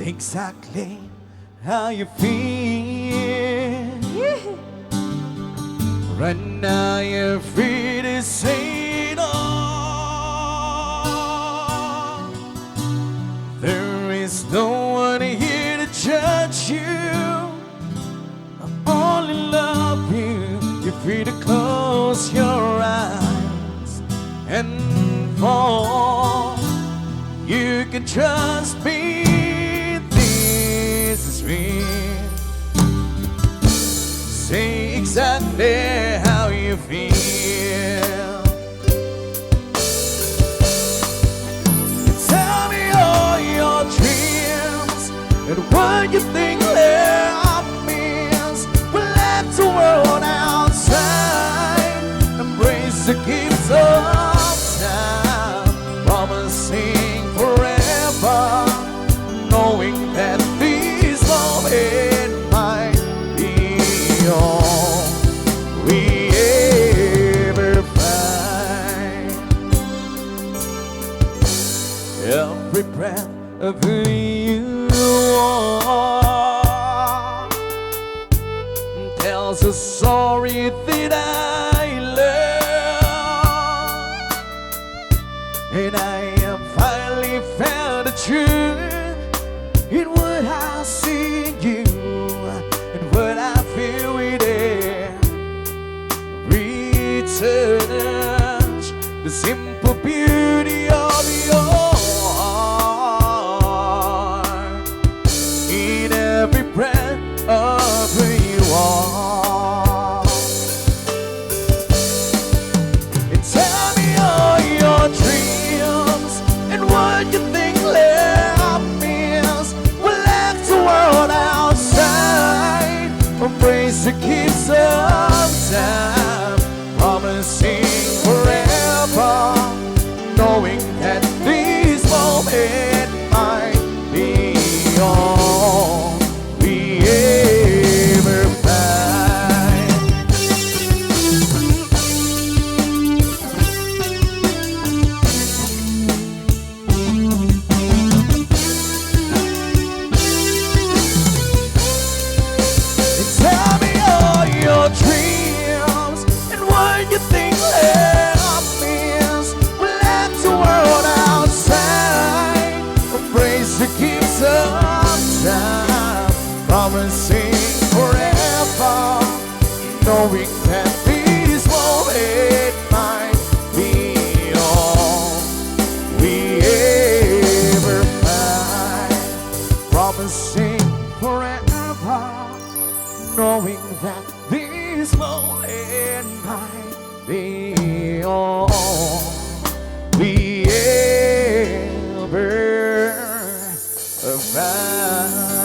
exactly how you feel. Right now you're free to say no. There is no one here to judge you. I only love you. You're free to close your eyes and fall. You can trust me. This is real. Say exactly how you feel. Tell me all your dreams and what you think love means. We left the world outside, embrace the gifts of time, promising forever, knowing that this moment might be all we ever find. Every breath of who you are tells a story that I love, and I have finally found the truth in what I see in you and what I feel within. Retouch the simple beauty of your heart in every breath of who you are. And tell me all your dreams and what you think love means. We left the world outside, embrace the gifts of time, promising forever, knowing that this moment might be all we ever find. And tell me all your dreams and what you think love means. We left the world outside, embrace the gifts of time, promising forever, knowing that this moment might be all we ever find. Promising forever, knowing that this moment might be all we ever find.